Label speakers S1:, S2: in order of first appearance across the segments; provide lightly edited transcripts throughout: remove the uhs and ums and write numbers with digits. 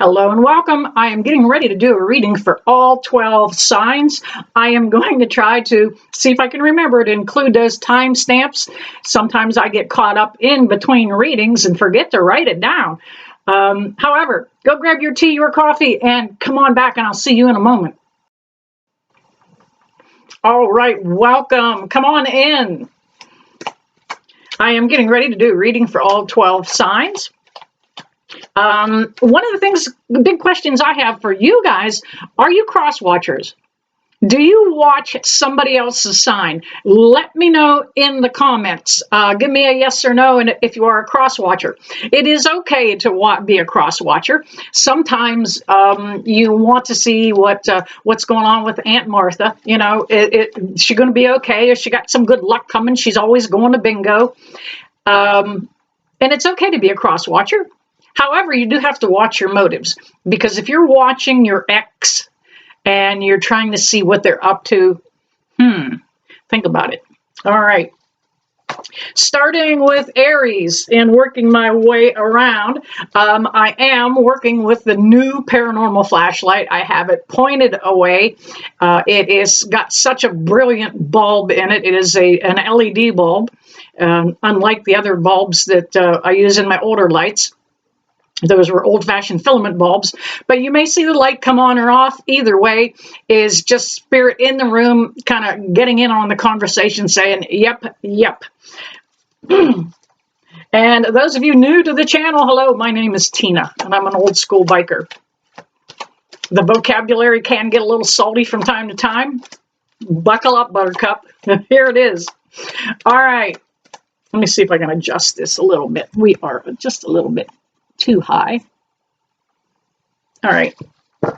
S1: Hello and welcome. I am getting ready to do a reading for all 12 signs. I am going to try to see if I can remember to include those timestamps. Sometimes I get caught up in between readings and forget to write it down. However, go grab your tea or coffee and come on back and I'll see you in a moment. All right, welcome. Come on in. I am getting ready to do a reading for all 12 signs. One of the big questions I have for you guys, are you cross watchers? Do you watch somebody else's sign? Let me know in the comments. Give me a yes or no, and if you are a cross watcher. It is okay to be a cross watcher. Sometimes you want to see what's going on with Aunt Martha. You know, is she going to be okay? Is she got some good luck coming? She's always going to bingo. And it's okay to be a cross watcher. However, you do have to watch your motives, because if you're watching your ex and you're trying to see what they're up to, think about it. All right. Starting with Aries and working my way around, I am working with the new paranormal flashlight. I have it pointed away. It is got such a brilliant bulb in it. It is an LED bulb, unlike the other bulbs that I use in my older lights. Those were old-fashioned filament bulbs, but you may see the light come on or off. Either way is just spirit in the room, kind of getting in on the conversation, saying, yep, yep. And those of you new to the channel, hello, my name is Tina, and I'm an old school biker. The vocabulary can get a little salty from time to time. Buckle up, Buttercup. Here it is. All right. Let me see if I can adjust this a little bit. We are just a little bit too high. All right. I'd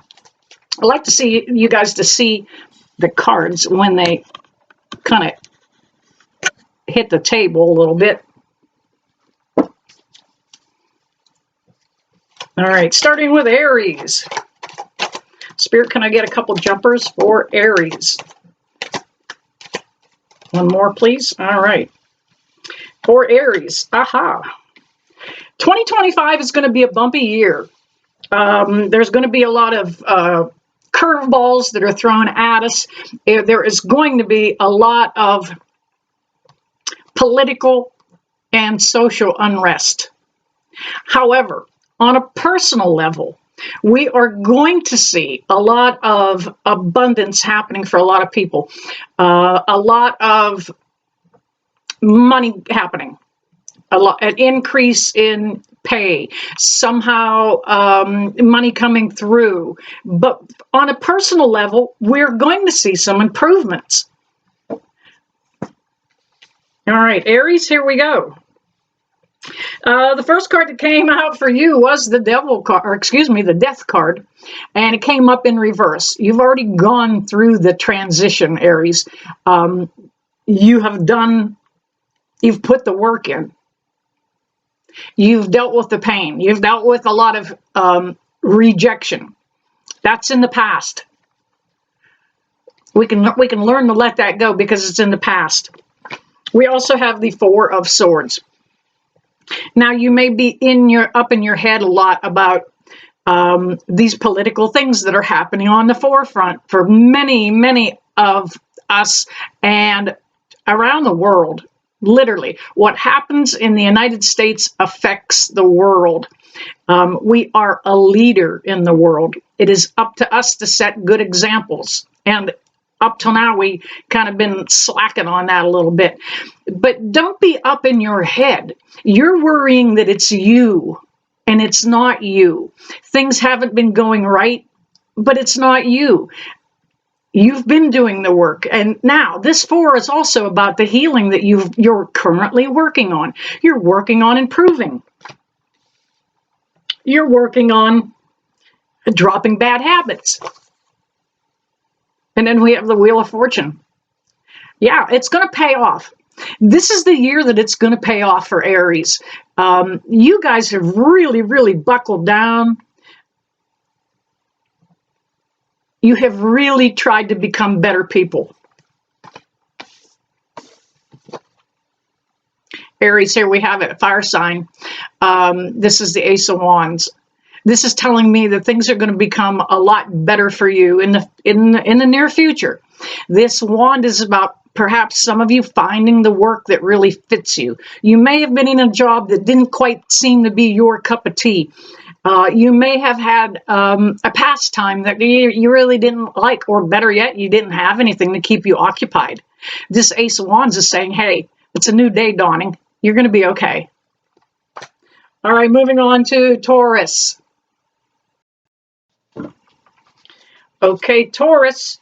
S1: like to see you guys to see the cards when they kind of hit the table a little bit. All right, starting with Aries. Spirit, can I get a couple jumpers for Aries? One more, please. All right. For Aries, aha. 2025 is going to be a bumpy year. There's going to be a lot of curveballs that are thrown at us. There is going to be a lot of political and social unrest. However, on a personal level, we are going to see a lot of abundance happening for a lot of people. A lot of money happening. An increase in pay, somehow money coming through. But on a personal level, we're going to see some improvements. All right, Aries, here we go. The first card that came out for you was the Devil card, or excuse me, the Death card, and it came up in reverse. You've already gone through the transition, Aries. You've put the work in. You've dealt with the pain. You've dealt with a lot of rejection. That's in the past. We can learn to let that go because it's in the past. We also have the Four of Swords. Now you may be up in your head a lot about these political things that are happening on the forefront for many of us and around the world. Literally, what happens in the United States affects the world. We are a leader in the world. It is up to us to set good examples. And up till now, we kind of been slacking on that a little bit. But don't be up in your head. You're worrying that it's you, and it's not you. Things haven't been going right, but it's not you. You've been doing the work, and now this four is also about the healing that you're currently working on. You're working on improving. You're working on dropping bad habits. And then we have the Wheel of Fortune. Yeah, it's going to pay off. This is the year that it's going to pay off for Aries. You guys have really buckled down. You have really tried to become better people. Aries, here we have it, fire sign. This is the Ace of Wands. This is telling me that things are going to become a lot better for you in the near future. This wand is about perhaps some of you finding the work that really fits you. You may have been in a job that didn't quite seem to be your cup of tea. You may have had a pastime that you really didn't like, or better yet, you didn't have anything to keep you occupied. This Ace of Wands is saying, hey, it's a new day dawning. You're going to be okay. All right, moving on to Taurus. Okay, Taurus,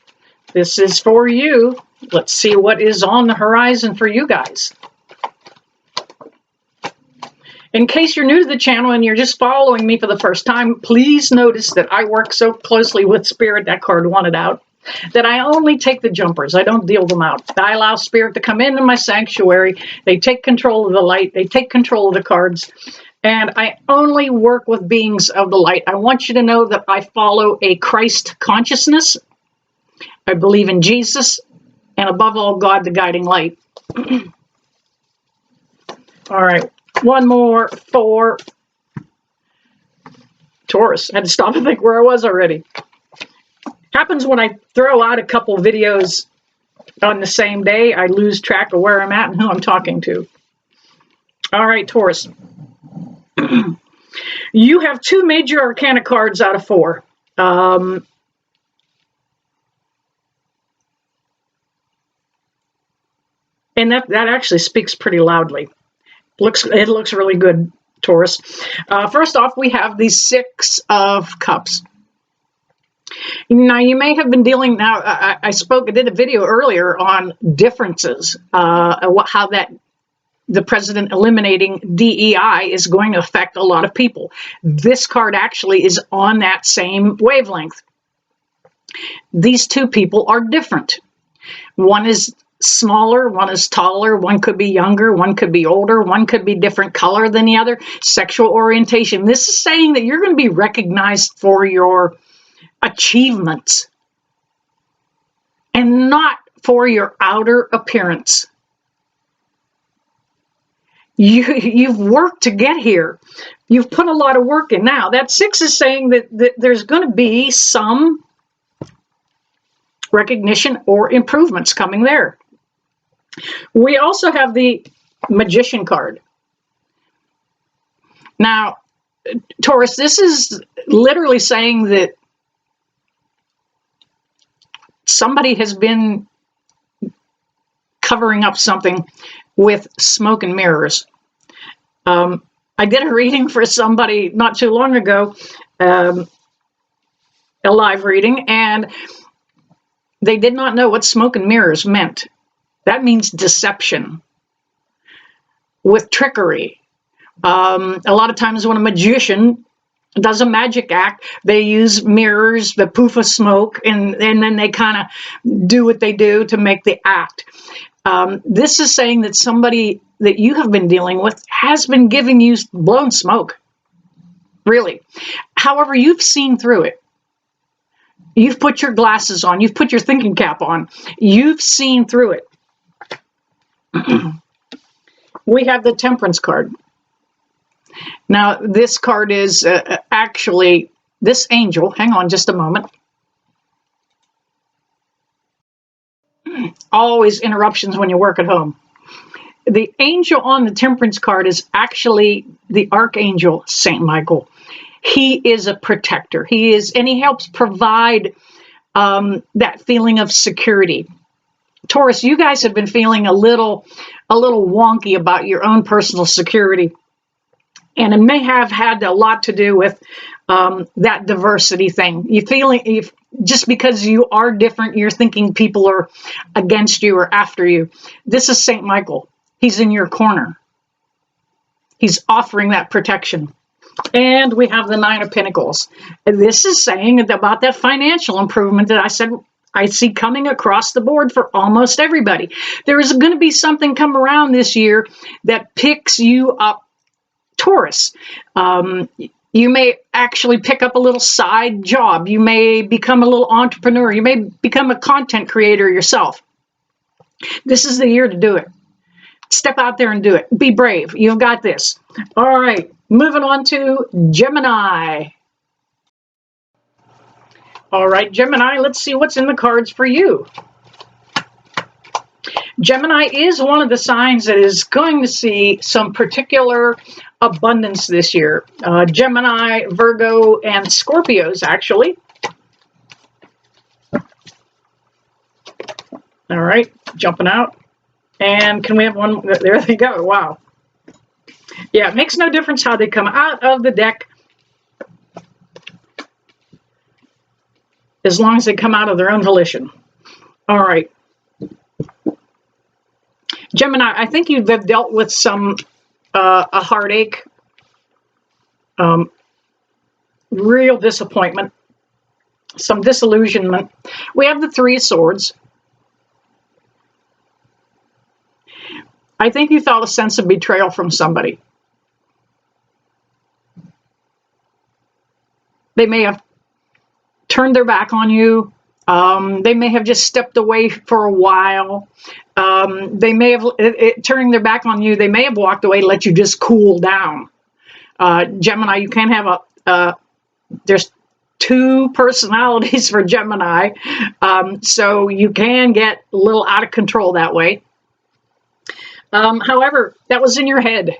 S1: this is for you. Let's see what is on the horizon for you guys. In case you're new to the channel and you're just following me for the first time, please notice that I work so closely with Spirit, that card wanted out, that I only take the jumpers. I don't deal them out. I allow Spirit to come into my sanctuary. They take control of the light. They take control of the cards. And I only work with beings of the light. I want you to know that I follow a Christ consciousness. I believe in Jesus, and above all, God, the guiding light. All right. One more for Taurus. I had to stop and think where I was already. Happens when I throw out a couple videos on the same day. I lose track of where I'm at and who I'm talking to. All right, Taurus. You have 2 major arcana cards out of 4. And that actually speaks pretty loudly. It looks really good, Taurus. First off, we have the 6 of Cups. Now, you may have been dealing, I did a video earlier on differences, how the president eliminating DEI is going to affect a lot of people. This card actually is on that same wavelength. These 2 people are different. One is smaller, one is taller, one could be younger, one could be older, one could be different color than the other, sexual orientation. This is saying that you're going to be recognized for your achievements and not for your outer appearance. You've worked to get here. You've put a lot of work in. Now, that 6 is saying that there's going to be some recognition or improvements coming there. We also have the Magician card. Now, Taurus, this is literally saying that somebody has been covering up something with smoke and mirrors. I did a reading for somebody not too long ago, a live reading, and they did not know what smoke and mirrors meant. That means deception with trickery. A lot of times when a magician does a magic act, they use mirrors, the poof of smoke, and then they kind of do what they do to make the act. This is saying that somebody that you have been dealing with has been giving you blown smoke. Really. However, you've seen through it. You've put your glasses on. You've put your thinking cap on. You've seen through it. We have the Temperance card. Now, this card is actually this angel. Hang on just a moment. Always interruptions when you work at home. The angel on the Temperance card is actually the Archangel Saint Michael. He is a protector. And he helps provide that feeling of security. Taurus, you guys have been feeling a little wonky about your own personal security. And it may have had a lot to do with that diversity thing. Just because you are different, you're thinking people are against you or after you. This is Saint Michael. He's in your corner. He's offering that protection. And we have the 9 of Pentacles. And this is saying about that financial improvement that I said I see coming across the board for almost everybody. There is going to be something come around this year that picks you up, Taurus. You may actually pick up a little side job. You may become a little entrepreneur. You may become a content creator yourself. This is the year to do it. Step out there and do it. Be brave. You've got this. All right. Moving on to Gemini. All right, Gemini, let's see what's in the cards for you. Gemini is one of the signs that is going to see some particular abundance this year. Gemini, Virgo, and Scorpios, actually. All right, jumping out. And can we have one? There they go. Wow. Yeah, it makes no difference how they come out of the deck, as long as they come out of their own volition. All right. Gemini, I think you've dealt with some a heartache, real disappointment, some disillusionment. We have the Three of Swords. I think you felt a sense of betrayal from somebody. They may have turned their back on you. They may have just stepped away for a while. They may have, turning their back on you, they may have walked away, let you just cool down. Gemini, you can't have there's two personalities for Gemini, so you can get a little out of control that way. However, that was in your head.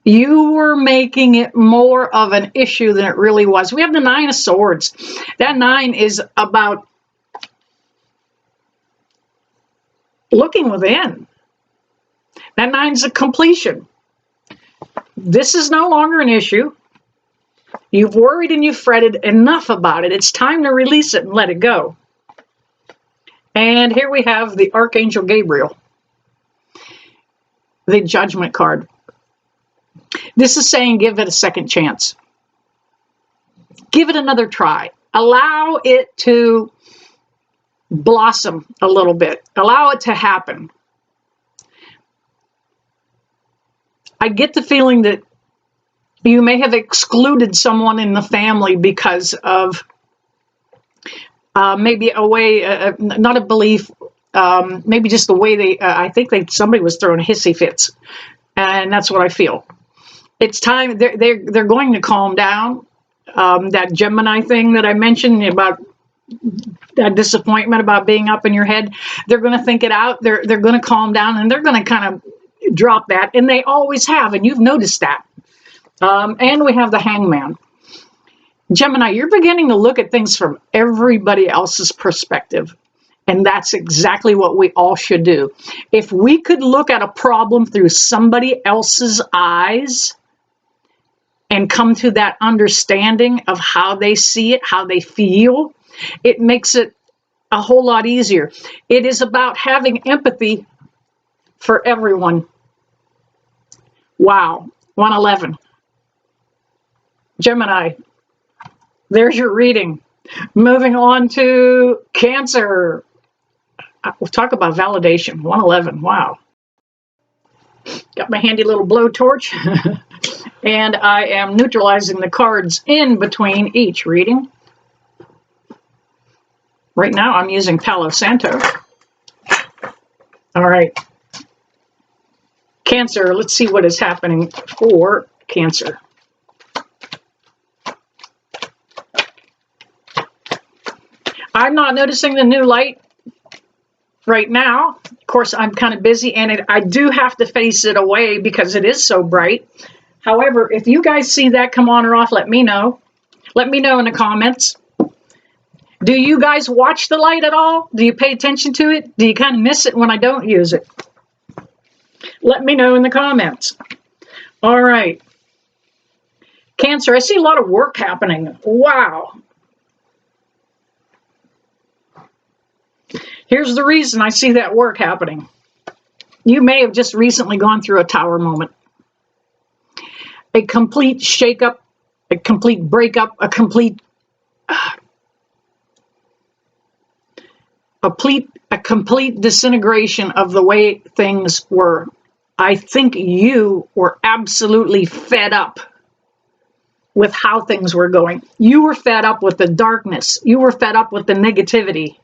S1: You were making it more of an issue than it really was. We have the Nine of Swords. That 9 is about looking within. That 9 is a completion. This is no longer an issue. You've worried and you've fretted enough about it. It's time to release it and let it go. And here we have the Archangel Gabriel, the Judgment card. This is saying give it a second chance. Give it another try. Allow it to blossom a little bit. Allow it to happen. I get the feeling that you may have excluded someone in the family because of maybe a way, not a belief, maybe just the way they, I think somebody was throwing hissy fits. And that's what I feel. It's time, they're going to calm down. That Gemini thing that I mentioned about that disappointment about being up in your head, they're going to think it out. They're going to calm down and they're going to kind of drop that. And they always have, and you've noticed that. And we have the Hangman. Gemini, you're beginning to look at things from everybody else's perspective. And that's exactly what we all should do. If we could look at a problem through somebody else's eyes and come to that understanding of how they see it, how they feel, it makes it a whole lot easier. It is about having empathy for everyone. Wow, 111. Gemini, there's your reading. Moving on to Cancer. We'll talk about validation. 111. Wow. Got my handy little blowtorch. And I am neutralizing the cards in between each reading. Right now I'm using Palo Santo. All right. Cancer, let's see what is happening for Cancer. I'm not noticing the new light right now. Of course, I'm kind of busy and I do have to face it away because it is so bright. However, if you guys see that come on or off, let me know. Let me know in the comments. Do you guys watch the light at all? Do you pay attention to it? Do you kind of miss it when I don't use it? Let me know in the comments. All right. Cancer, I see a lot of work happening. Wow. Here's the reason I see that work happening. You may have just recently gone through a tower moment. A complete shakeup, a complete breakup, a complete disintegration of the way things were. I think you were absolutely fed up with how things were going. You were fed up with the darkness. You were fed up with the negativity.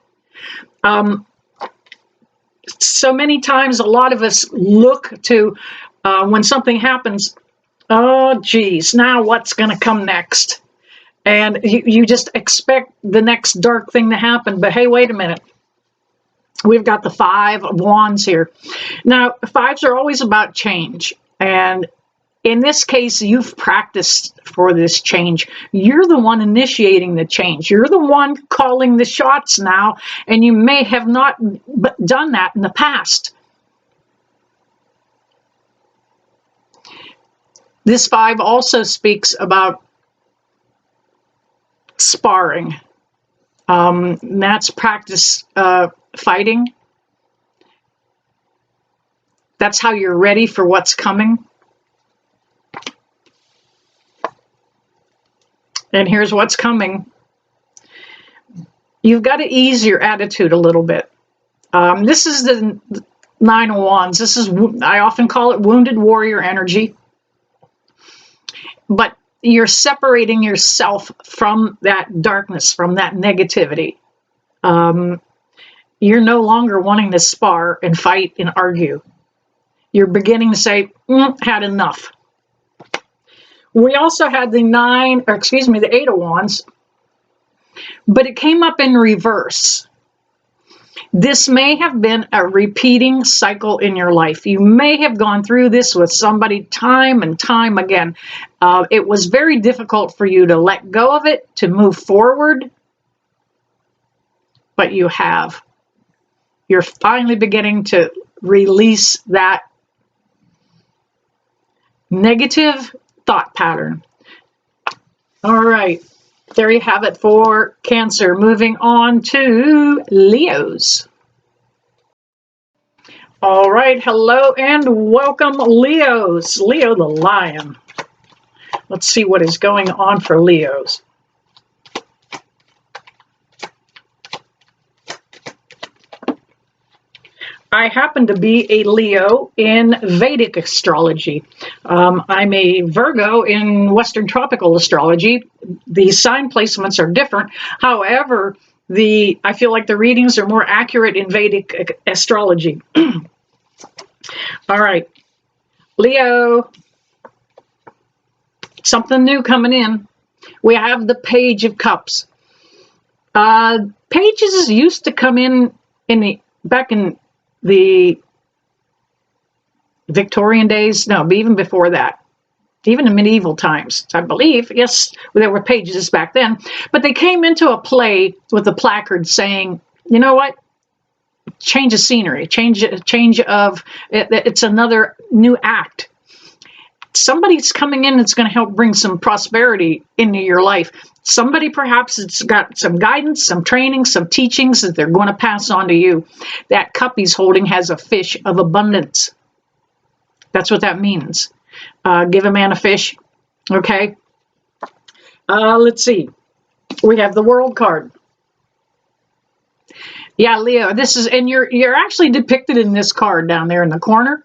S1: So many times a lot of us look to when something happens, oh geez, now what's going to come next? And you just expect the next dark thing to happen. But hey, wait a minute. We've got the Five of Wands here. Now, fives are always about change. And in this case, you've practiced for this change. You're the one initiating the change. You're the one calling the shots now. And you may have not done that in the past. This five also speaks about sparring. That's practice fighting. That's how you're ready for what's coming. And here's what's coming. You've got to ease your attitude a little bit. This is the Nine of Wands. This is, I often call it wounded warrior energy. But you're separating yourself from that darkness, from that negativity. You're no longer wanting to spar and fight and argue. You're beginning to say, had enough. We also had the Eight of Wands, but it came up in reverse. This may have been a repeating cycle in your life. You may have gone through this with somebody time and time again. It was very difficult for you to let go of it, to move forward, but you have. You're finally beginning to release that negative thought pattern. All right. There you have it for Cancer. Moving on to Leos. All right. Hello and welcome, Leos. Leo the Lion. Let's see what is going on for Leos. I happen to be a Leo in Vedic astrology. I'm a Virgo in Western tropical astrology. The sign placements are different. However, I feel like the readings are more accurate in Vedic astrology. All right, Leo, something new coming in. We have the Page of Cups. Pages used to come in back in the Victorian days, no, but even before that, even in medieval times, I believe. Yes, there were pages back then, but they came into a play with a placard saying, you know what, change of scenery, change of, it's another new act. Somebody's coming in that's going to help bring some prosperity into your life. Somebody perhaps it's got some guidance, some training, some teachings that they're going to pass on to you. That cup he's holding has a fish of abundance. That's what that means. Give a man a fish. Okay. Let's see. We have the World card. Yeah, Leo, this is, and you're actually depicted in this card down there in the corner.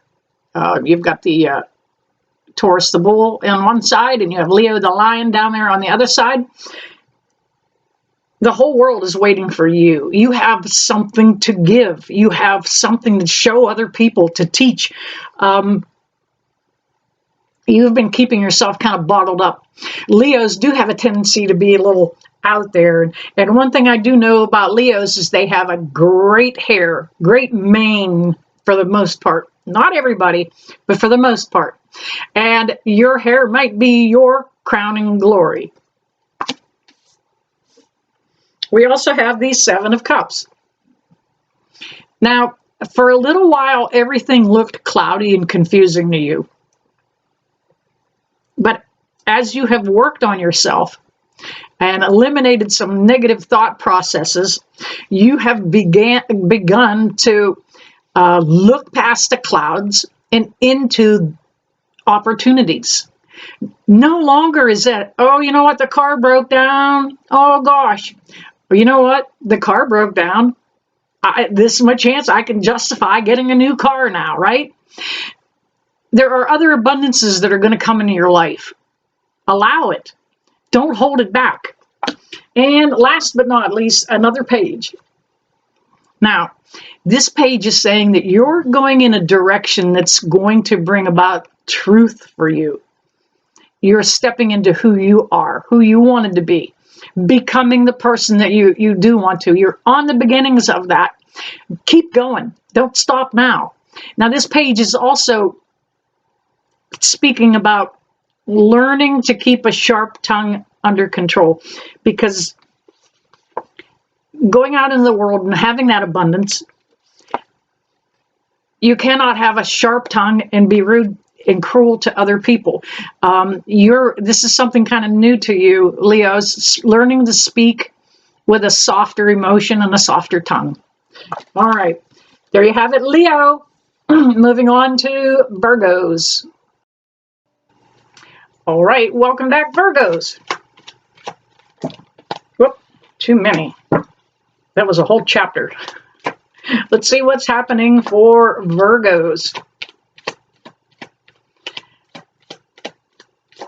S1: You've got the Taurus the bull on one side, and you have Leo the lion down there on the other side. The whole world is waiting for you. You have something to give. You have something to show other people, to teach. You've been keeping yourself kind of bottled up. Leos do have a tendency to be a little out there. And one thing I do know about Leos is they have a great hair, great mane for the most part. Not everybody, but for the most part. And your hair might be your crowning glory. We also have the Seven of Cups. Now, for a little while, everything looked cloudy and confusing to you. But as you have worked on yourself and eliminated some negative thought processes, you have begun to look past the clouds and into opportunities. No longer is that, oh, you know what, the car broke down. Oh, gosh. You know what, the car broke down. This is my chance. I can justify getting a new car now, right? There are other abundances that are going to come into your life. Allow it. Don't hold it back. And last but not least, another page. Now, this page is saying that you're going in a direction that's going to bring about truth for you. You're stepping into who you are, who you wanted to be, becoming the person that you do want to. You're on the beginnings of that. Keep going. Don't stop now. Now, this page is also speaking about learning to keep a sharp tongue under control, because going out into the world and having that abundance, you cannot have a sharp tongue and be rude and cruel to other people. This is something kind of new to you, Leos, learning to speak with a softer emotion and a softer tongue. All right, there you have it, Leo. Moving on to Virgos. All right, welcome back, Virgos. Whoop, too many. That was a whole chapter. Let's see what's happening for Virgos.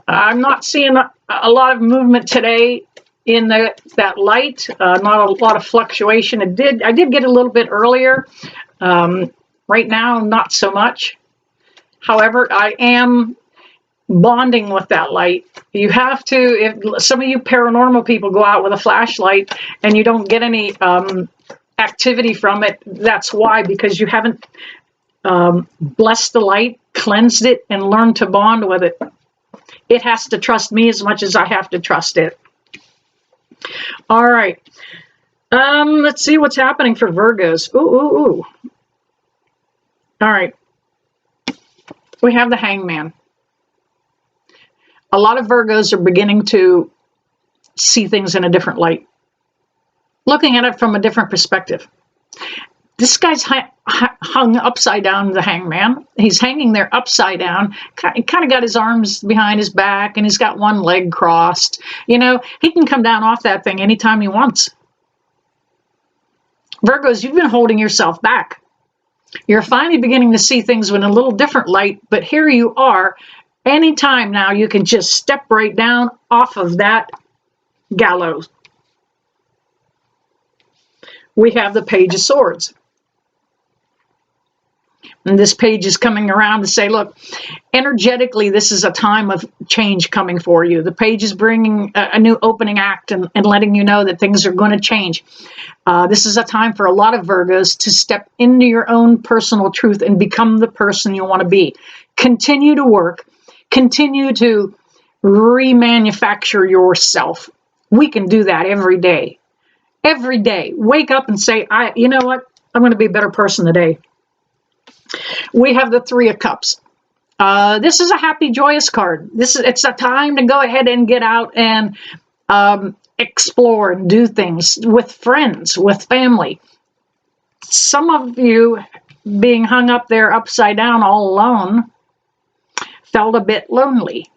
S1: I'm not seeing a lot of movement today in that light. Not a lot of fluctuation. I did get a little bit earlier. Right now, not so much. However, I am bonding with that light. You have to, if some of you paranormal people go out with a flashlight and you don't get any activity from it, that's why, because you haven't blessed the light, cleansed it, and learned to bond with it. It has to trust me as much as I have to trust it. All right. Let's see what's happening for Virgos. Ooh. All right. We have the Hangman. A lot of Virgos are beginning to see things in a different light, looking at it from a different perspective. This guy's hung upside down, the Hangman. He's hanging there upside down, kind of got his arms behind his back, and he's got one leg crossed. You know, he can come down off that thing anytime he wants. Virgos, you've been holding yourself back. You're finally beginning to see things in a little different light, but here you are. Anytime now, you can just step right down off of that gallows. We have the Page of Swords. And this page is coming around to say, look, energetically, this is a time of change coming for you. The page is bringing a new opening act and letting you know that things are going to change. This is a time for a lot of Virgos to step into your own personal truth and become the person you want to be. Continue to work. Continue to remanufacture yourself. We can do that every day. Every day. Wake up and say, you know what? I'm going to be a better person today. We have the Three of Cups. This is a happy, joyous card. It's a time to go ahead and get out and explore and do things with friends, with family. Some of you being hung up there upside down all alone felt a bit lonely.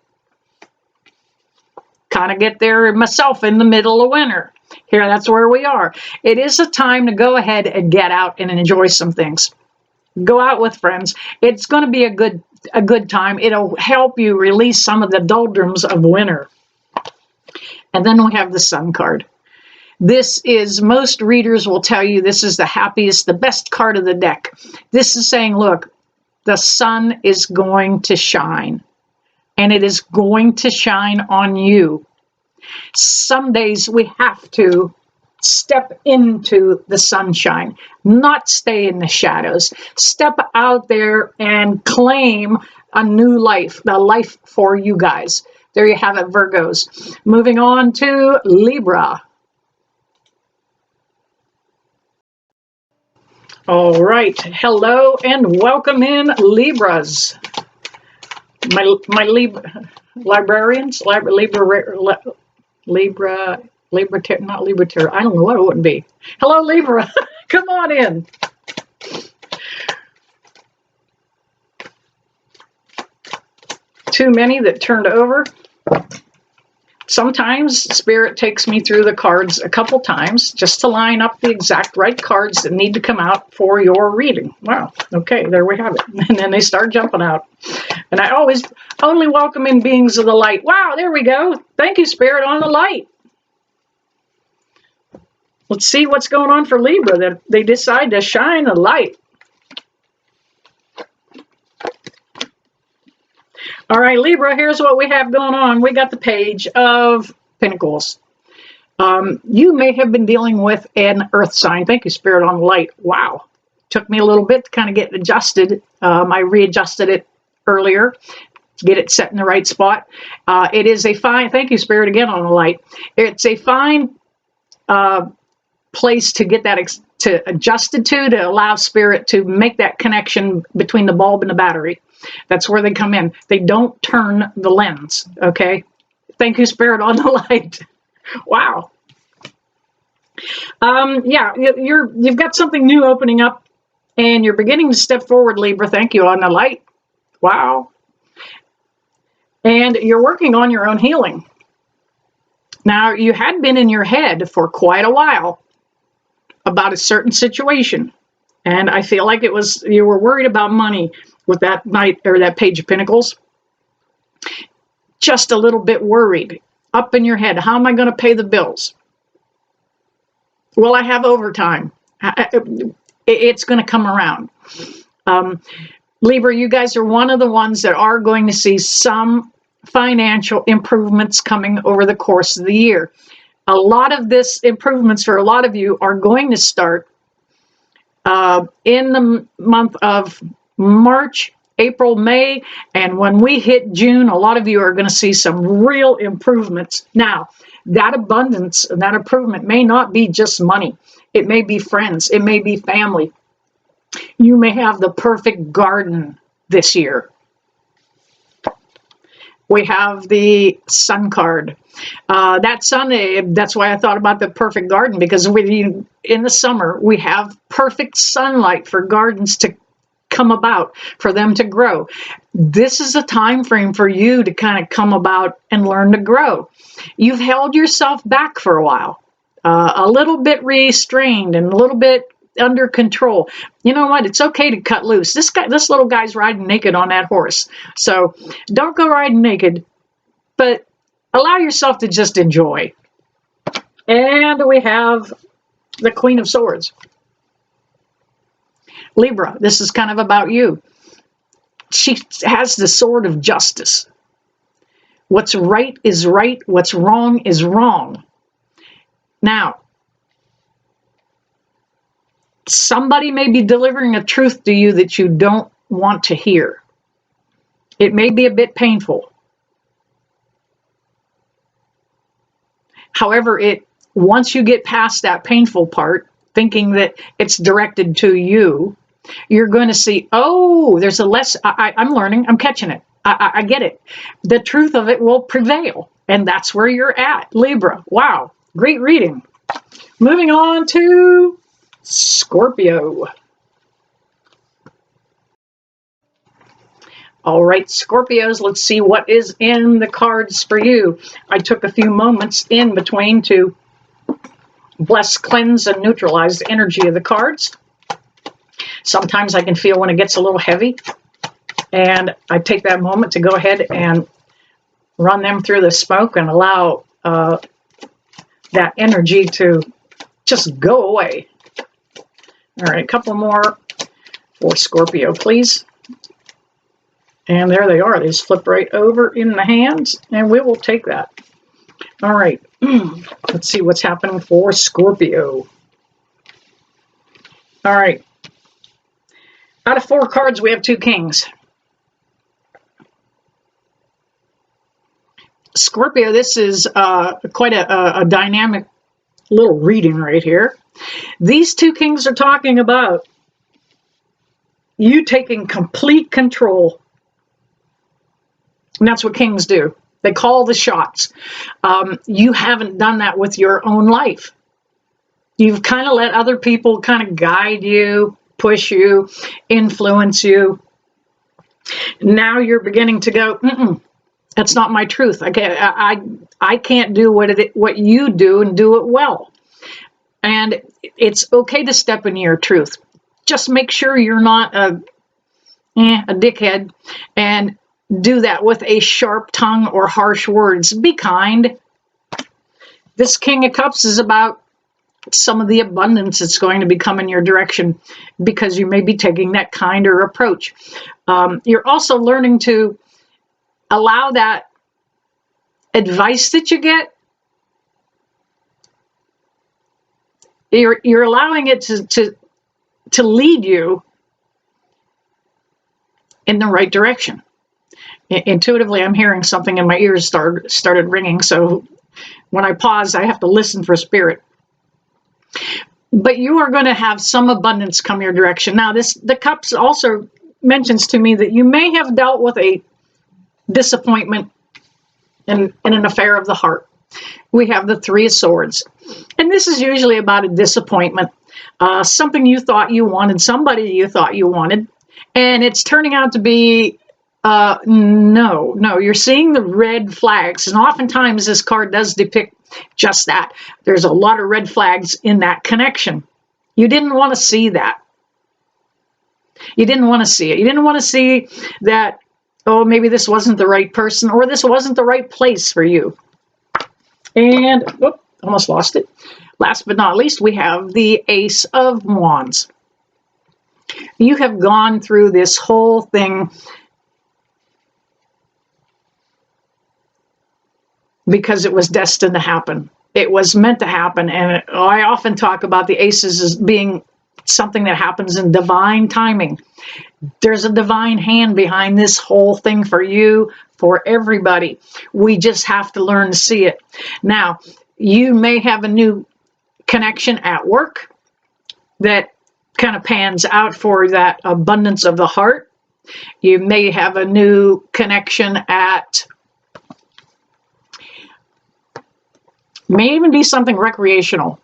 S1: Kind of get there myself in the middle of winter. Here, that's where we are. It is a time to go ahead and get out and enjoy some things. Go out with friends. It's going to be a good time. It'll help you release some of the doldrums of winter. And then we have the Sun card. This is, most readers will tell you, this is the happiest, the best card of the deck. This is saying, look, the sun is going to shine. And it is going to shine on you. Some days we have to step into the sunshine, not stay in the shadows. Step out there and claim a new life, the life for you guys. There you have it, Virgos. Moving on to Libra. All right. Hello and welcome in, Libras. My librarians, not Libra, I don't know what it would be. Hello, Libra. Come on in. Too many that turned over. Sometimes Spirit takes me through the cards a couple times just to line up the exact right cards that need to come out for your reading. Wow. Okay, there we have it. And then they start jumping out. And I always only welcome in beings of the light. Wow, there we go. Thank you, Spirit, on the light. Let's see what's going on for Libra, that they decide to shine a light. All right, Libra, here's what we have going on. We got the Page of Pentacles. You may have been dealing with an earth sign. Thank you, Spirit, on the light. Wow. Took me a little bit to kind of get adjusted. I readjusted it earlier to get it set in the right spot. It is a fine, thank you, Spirit, again on the light. It's a fine place to get that to adjusted to allow Spirit to make that connection between the bulb and the battery. That's where they come in. They don't turn the lens, okay? Thank you, Spirit, on the light. Wow. Yeah, you've got something new opening up, and you're beginning to step forward, Libra. Thank you, on the light. Wow. And you're working on your own healing. Now, you had been in your head for quite a while about a certain situation, and I feel like it was you were worried about money with that Knight or that Page of Pentacles. Just a little bit worried up in your head. How am I going to pay the bills? Will I have overtime? It's going to come around. Libra, you guys are one of the ones that are going to see some financial improvements coming over the course of the year. A lot of this improvements for a lot of you are going to start in the month of March, April, May, and when we hit June, a lot of you are going to see some real improvements. Now, that abundance and that improvement may not be just money. It may be friends. It may be family. You may have the perfect garden this year. We have the Sun card. That Sun, that's why I thought about the perfect garden, because in the summer, we have perfect sunlight for gardens to come about, for them to grow. This is a time frame for you to kind of come about and learn to grow. You've held yourself back for a while, a little bit restrained and a little bit under control. You know what? It's okay to cut loose. This little guy's riding naked on that horse. So don't go riding naked, but allow yourself to just enjoy. And we have the Queen of Swords. Libra, this is kind of about you. She has the sword of justice. What's right is right. What's wrong is wrong. Now, somebody may be delivering a truth to you that you don't want to hear. It may be a bit painful. However, once you get past that painful part, thinking that it's directed to you, you're going to see, oh, there's a less. I'm learning. I'm catching it. I get it. The truth of it will prevail. And that's where you're at, Libra. Wow. Great reading. Moving on to Scorpio. All right, Scorpios, let's see what is in the cards for you. I took a few moments in between to bless, cleanse, and neutralize the energy of the cards. Sometimes I can feel when it gets a little heavy, and I take that moment to go ahead and run them through the smoke and allow that energy to just go away. All right, a couple more for Scorpio, please. And there they are. They just flip right over in the hands, and we will take that. All right, let's see what's happening for Scorpio. All right. Out of 4 cards, we have 2 kings. Scorpio, this is quite a dynamic little reading right here. These 2 kings are talking about you taking complete control. And that's what kings do. They call the shots. You haven't done that with your own life. You've kind of let other people kind of guide you, push you, influence you. Now you're beginning to go, that's not my truth. I can't do what you do and do it well. And it's okay to step into your truth. Just make sure you're not a dickhead and do that with a sharp tongue or harsh words. Be kind. This King of Cups is about some of the abundance that's going to be coming your direction because you may be taking that kinder approach. You're also learning to allow that advice that you get, you're allowing it to lead you in the right direction. Intuitively, I'm hearing something and my ears started ringing. So when I pause, I have to listen for spirit. But you are going to have some abundance come your direction. Now, the cups also mentions to me that you may have dealt with a disappointment in an affair of the heart. We have the Three of Swords. And this is usually about a disappointment. Something you thought you wanted, somebody you thought you wanted, and it's turning out to be no. You're seeing the red flags. And oftentimes this card does depict just that. There's a lot of red flags in that connection. You didn't want to see that. You didn't want to see it. You didn't want to see that, oh, maybe this wasn't the right person or this wasn't the right place for you. And, almost lost it. Last but not least, we have the Ace of Wands. You have gone through this whole thing because it was destined to happen. It was meant to happen. And I often talk about the aces as being something that happens in divine timing. There's a divine hand behind this whole thing for you, for everybody. We just have to learn to see it. Now, you may have a new connection at work that kind of pans out for that abundance of the heart. You may have a new connection at, may even be something recreational,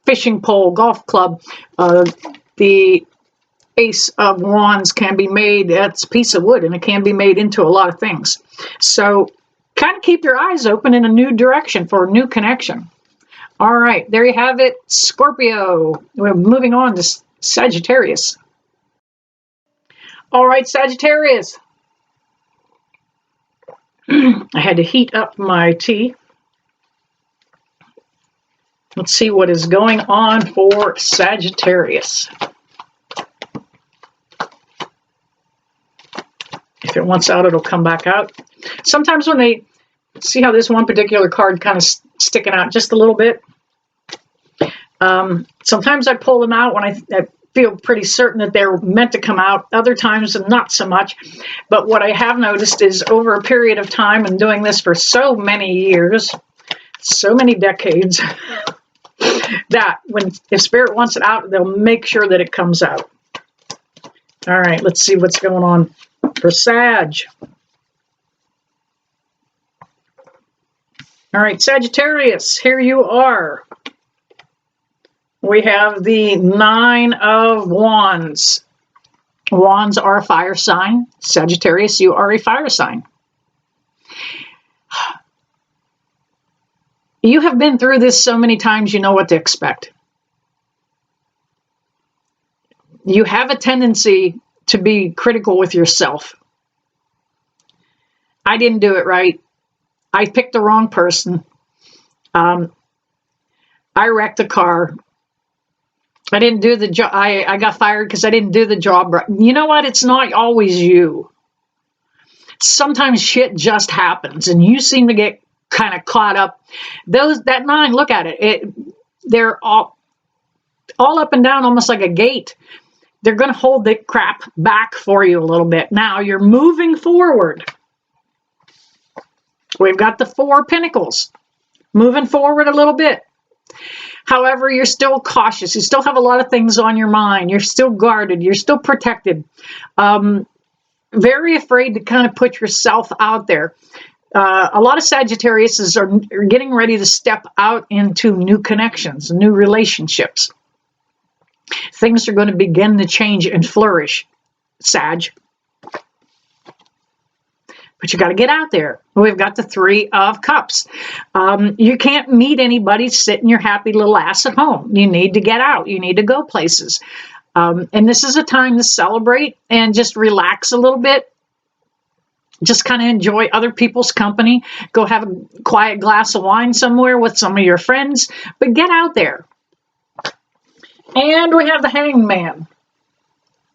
S1: fishing pole, golf club. The Ace of Wands can be made, that's a piece of wood, and it can be made into a lot of things. So kind of keep your eyes open in a new direction for a new connection. All right, there you have it, Scorpio. We're moving on to Sagittarius. All right, Sagittarius. I had to heat up my tea. Let's see what is going on for Sagittarius. If it wants out, it'll come back out. Sometimes when they see how this one particular card kind of sticking out just a little bit, sometimes I pull them out when I feel pretty certain that they're meant to come out. Other times, not so much. But what I have noticed is over a period of time and doing this for so many years, so many decades, that if Spirit wants it out, they'll make sure that it comes out. All right, let's see what's going on for Sag. All right, Sagittarius, here you are. We have the Nine of Wands. Wands are a fire sign. Sagittarius, you are a fire sign. You have been through this so many times, you know what to expect. You have a tendency to be critical with yourself. I didn't do it right. I picked the wrong person. I wrecked a car. I didn't do the job. I got fired because I didn't do the job right. You know what? It's not always you. Sometimes shit just happens and you seem to get kind of caught up. That nine, look at it. They're all up and down, almost like a gate. They're going to hold the crap back for you a little bit. Now you're moving forward. We've got the Four of Pentacles, moving forward a little bit. However, you're still cautious. You still have a lot of things on your mind. You're still guarded. You're still protected. Very afraid to kind of put yourself out there. A lot of Sagittarius are getting ready to step out into new connections, new relationships. Things are going to begin to change and flourish, Sag. But you got to get out there. We've got the Three of Cups. You can't meet anybody sitting your happy little ass at home. You need to get out. You need to go places. And this is a time to celebrate and just relax a little bit. Just kind of enjoy other people's company. Go have a quiet glass of wine somewhere with some of your friends. But get out there. And we have the Hanged Man.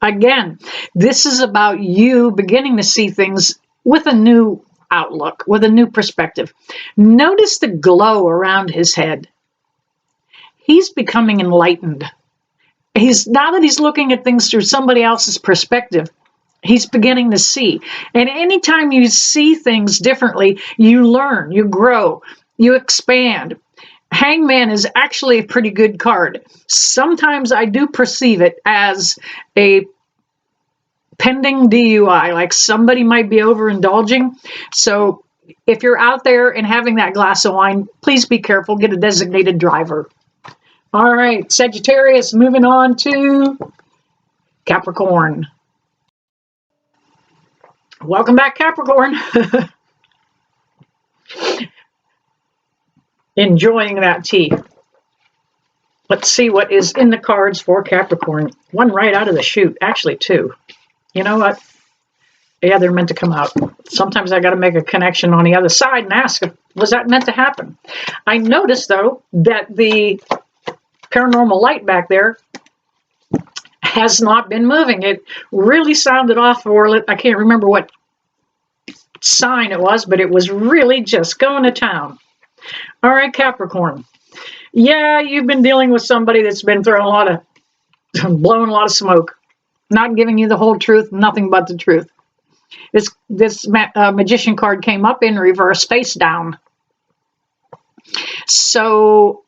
S1: Again, this is about you beginning to see things with a new outlook, with a new perspective. Notice the glow around his head. He's becoming enlightened. Now that he's looking at things through somebody else's perspective, he's beginning to see. And anytime you see things differently, you learn, you grow, you expand. Hangman is actually a pretty good card. Sometimes I do perceive it as a pending DUI, like somebody might be overindulging. So if you're out there and having that glass of wine, please be careful, get a designated driver. All right, Sagittarius, moving on to Capricorn. Welcome back, Capricorn. Enjoying that tea. Let's see what is in the cards for Capricorn. One right out of the chute, actually two. You know what? Yeah, they're meant to come out. Sometimes I got to make a connection on the other side and ask, was that meant to happen? I noticed, though, that the paranormal light back there has not been moving. It really sounded off, or I can't remember what sign it was, but it was really just going to town. All right, Capricorn. Yeah, you've been dealing with somebody that's been blowing a lot of smoke, not giving you the whole truth, nothing but the truth. This magician card came up in reverse, face down. So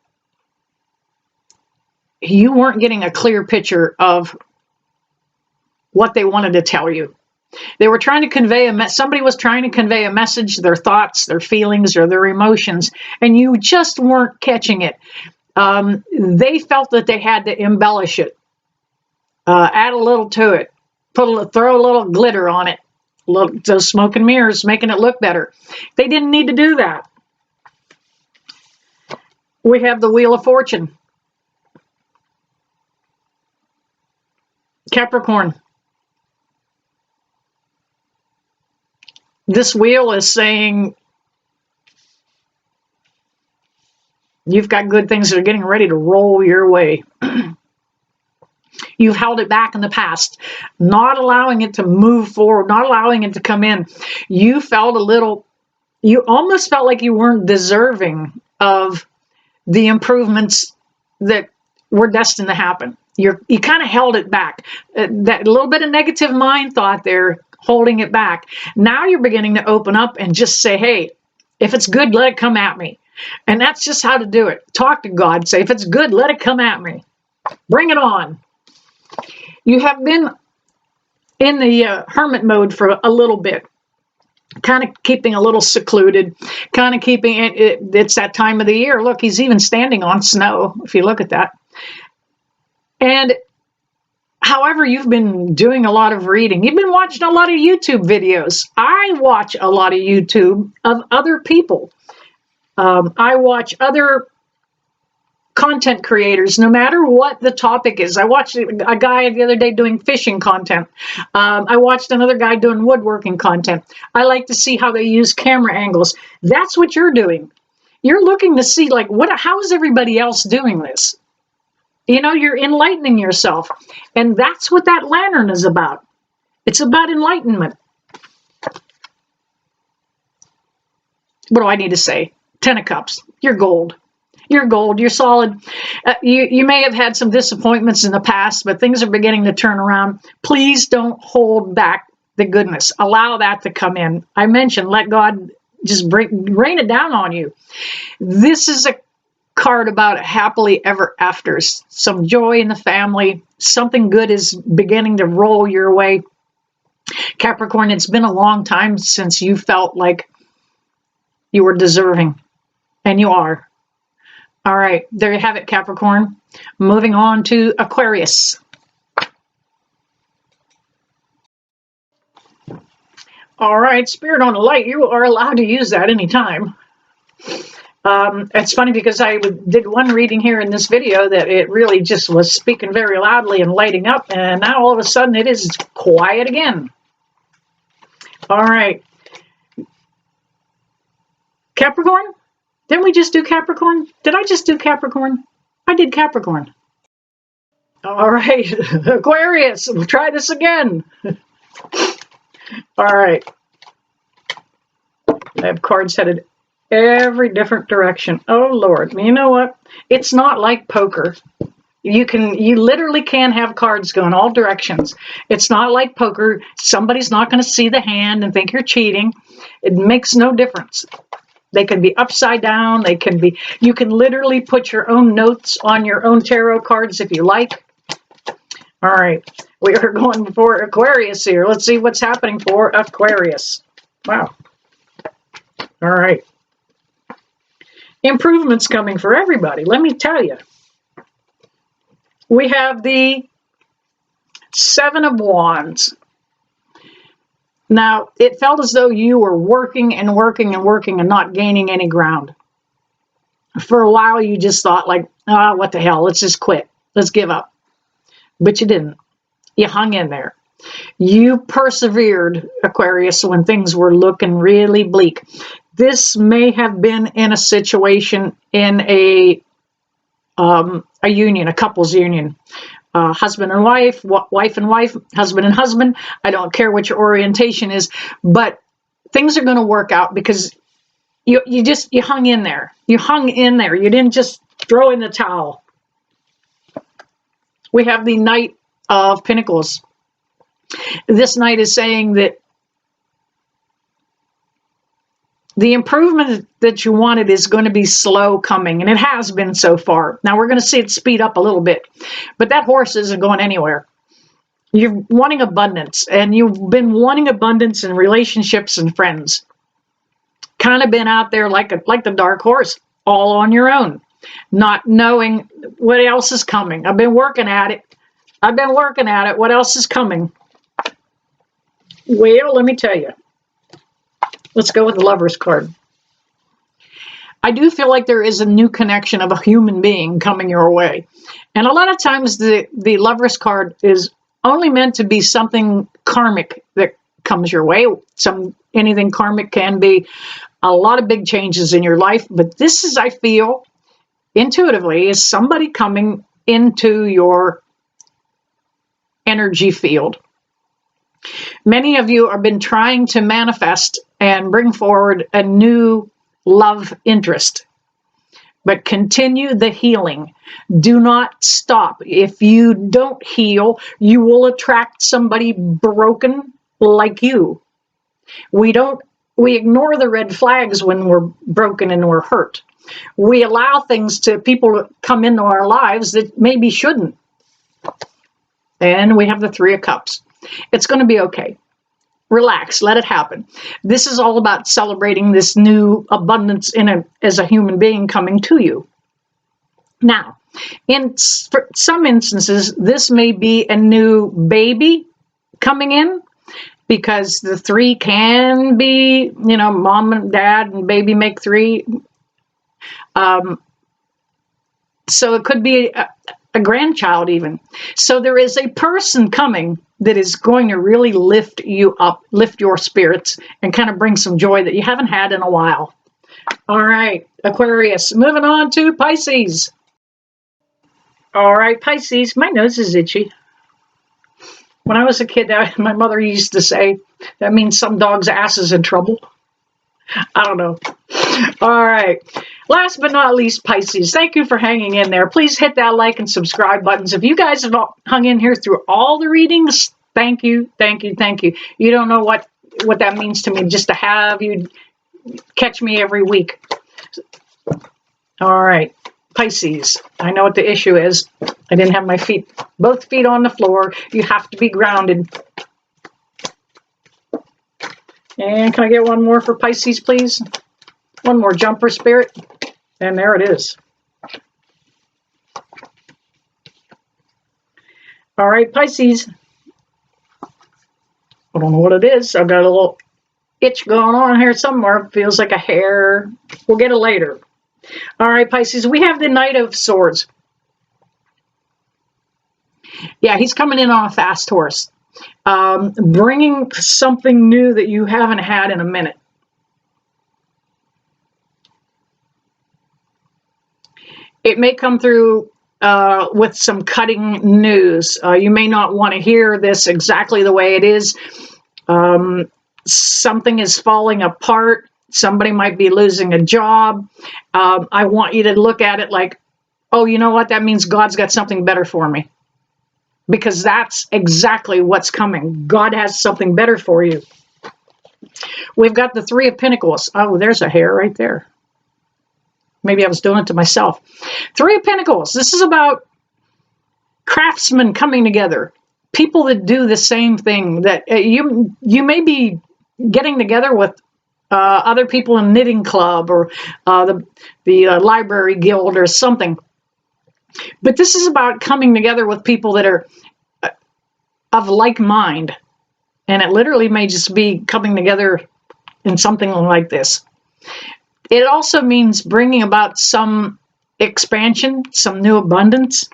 S1: you weren't getting a clear picture of what they wanted to tell you. They were trying to convey somebody was trying to convey a message, their thoughts, their feelings, or their emotions, and you just weren't catching it. They felt that they had to embellish it, add a little to it, throw a little glitter on it, those smoke and mirrors, making it look better. They didn't need to do that. We have the Wheel of Fortune. Capricorn. This wheel is saying you've got good things that are getting ready to roll your way. You've held it back in the past, not allowing it to move forward, not allowing it to come in. You almost felt like you weren't deserving of the improvements that were destined to happen. You kind of held it back. That little bit of negative mind thought there, holding it back. Now you're beginning to open up and just say, hey, if it's good, let it come at me. And that's just how to do it. Talk to God. Say, if it's good, let it come at me. Bring it on. You have been in the hermit mode for a little bit, kind of keeping a little secluded, kind of keeping it's that time of the year. Look, he's even standing on snow, if you look at that. And however, you've been doing a lot of reading. You've been watching a lot of YouTube videos. I watch a lot of YouTube of other people. I watch other content creators, no matter what the topic is. I watched a guy the other day doing fishing content. I watched another guy doing woodworking content. I like to see how they use camera angles. That's what you're doing. You're looking to see, like, how is everybody else doing this? You know, you're enlightening yourself. And that's what that lantern is about. It's about enlightenment. What do I need to say? 10 of Cups. You're gold. You're gold. You're solid. You may have had some disappointments in the past, but things are beginning to turn around. Please don't hold back the goodness. Allow that to come in. I mentioned, let God just rain it down on you. This is a card about happily ever afters. Some joy in the family. Something good is beginning to roll your way. Capricorn, it's been a long time since you felt like you were deserving. And you are. All right, there you have it, Capricorn. Moving on to Aquarius. All right, Spirit on the Light, you are allowed to use that anytime. It's funny because I did one reading here in this video that it really just was speaking very loudly and lighting up, and now all of a sudden it is quiet again. All right. Capricorn? Didn't we just do Capricorn? Did I just do Capricorn? I did Capricorn. All right. Aquarius, we'll try this again. All right. I have cards headed every different direction. Oh, Lord. You know what? It's not like poker. You literally can have cards going all directions. It's not like poker. Somebody's not going to see the hand and think you're cheating. It makes no difference. They can be upside down. You can literally put your own notes on your own tarot cards if you like. All right. We are going for Aquarius here. Let's see what's happening for Aquarius. Wow. All right. Improvements coming for everybody. Let me tell you. We have the Seven of Wands. Now, it felt as though you were working and working and working and not gaining any ground. For a while, you just thought like, ah, what the hell? Let's just quit. Let's give up. But you didn't. You hung in there. You persevered, Aquarius, when things were looking really bleak. This may have been in a situation in a union, a couple's union. Husband and wife, wife and wife, husband and husband. I don't care what your orientation is, but things are going to work out because you hung in there. You hung in there. You didn't just throw in the towel. We have the Knight of Pentacles. This Knight is saying that the improvement that you wanted is going to be slow coming, and it has been so far. Now we're going to see it speed up a little bit, but that horse isn't going anywhere. You're wanting abundance, and you've been wanting abundance in relationships and friends. Kind of been out there like the dark horse, all on your own, not knowing what else is coming. I've been working at it. What else is coming? Well, let me tell you. Let's go with the Lover's card. I do feel like there is a new connection of a human being coming your way. And a lot of times the Lover's card is only meant to be something karmic that comes your way. Anything karmic can be a lot of big changes in your life. But this is, I feel, intuitively, is somebody coming into your energy field. Many of you have been trying to manifest and bring forward a new love interest, but continue the healing. Do not stop. If you don't heal, you will attract somebody broken like you. We ignore the red flags when we're broken and we're hurt. We allow people to come into our lives that maybe shouldn't. And we have the Three of Cups. It's going to be okay. Relax. Let it happen. This is all about celebrating this new abundance as a human being coming to you. Now, for some instances, this may be a new baby coming in, because the three can be, mom and dad and baby make three. So it could be a grandchild even. So there is a person coming that is going to really lift you up, lift your spirits, and kind of bring some joy that you haven't had in a while. All right, Aquarius. Moving on to Pisces. All right, Pisces. My nose is itchy. When I was a kid, my mother used to say, that means some dog's ass is in trouble. I don't know. All right. Last but not least, Pisces. Thank you for hanging in there. Please hit that like and subscribe buttons. If you guys have hung in here through all the readings, thank you, thank you, thank you. You don't know what that means to me, just to have you catch me every week. All right. Pisces. I know what the issue is. I didn't have my both feet on the floor. You have to be grounded. And can I get one more for Pisces, please? One more jumper, Spirit. And there it is. All right, Pisces. I don't know what it is. I've got a little itch going on here somewhere. Feels like a hair. We'll get it later. All right, Pisces. We have the Knight of Swords. Yeah, he's coming in on a fast horse. Bringing something new that you haven't had in a minute. It may come through with some cutting news. You may not want to hear this exactly the way it is. Something is falling apart. Somebody might be losing a job. I want you to look at it like, oh, you know what? That means God's got something better for me. Because that's exactly what's coming. God has something better for you. We've got the Three of Pentacles. Oh, there's a hair right there. Maybe I was doing it to myself. Three of Pentacles. This is about craftsmen coming together. People that do the same thing. That you may be getting together with other people in knitting club or the library guild or something. But this is about coming together with people that are of like mind. And it literally may just be coming together in something like this. It also means bringing about some expansion, some new abundance.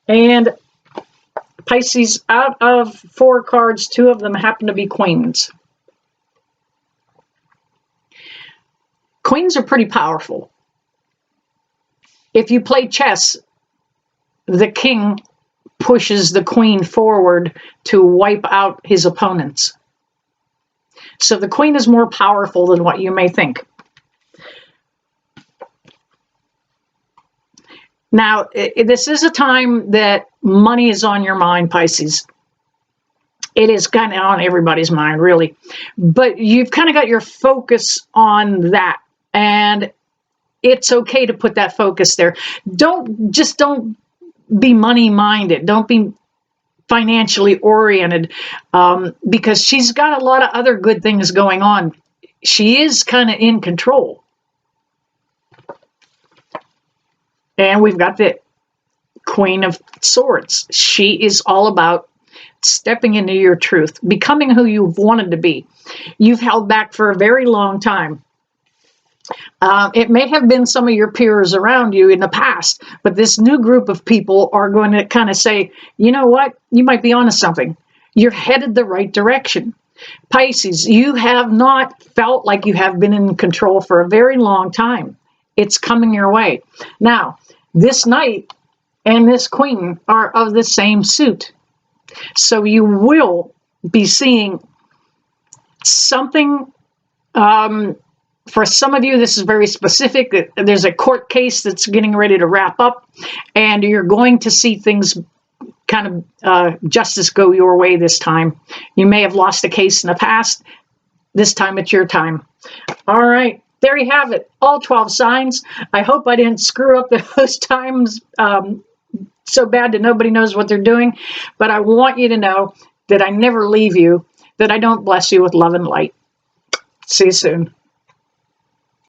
S1: And Pisces, out of 4 cards, 2 of them happen to be queens. Queens are pretty powerful. If you play chess, the king pushes the queen forward to wipe out his opponents. So the queen is more powerful than what you may think. Now, this is a time that money is on your mind, Pisces. It is kind of on everybody's mind, really. But you've kind of got your focus on that. And it's okay to put that focus there. Don't be money-minded. Don't be financially oriented, because she's got a lot of other good things going on. She is kind of in control. And we've got the Queen of Swords. She is all about stepping into your truth, becoming who you've wanted to be. You've held back for a very long time. It may have been some of your peers around you in the past, but this new group of people are going to kind of say, you know what? You might be onto something. You're headed the right direction. Pisces, you have not felt like you have been in control for a very long time. It's coming your way. Now, this Knight and this Queen are of the same suit. So you will be seeing something. For some of you, this is very specific. There's a court case that's getting ready to wrap up, and you're going to see things kind of justice go your way this time. You may have lost a case in the past. This time it's your time. All right. There you have it. All 12 signs. I hope I didn't screw up those times so bad that nobody knows what they're doing. But I want you to know that I never leave you, that I don't bless you with love and light. See you soon.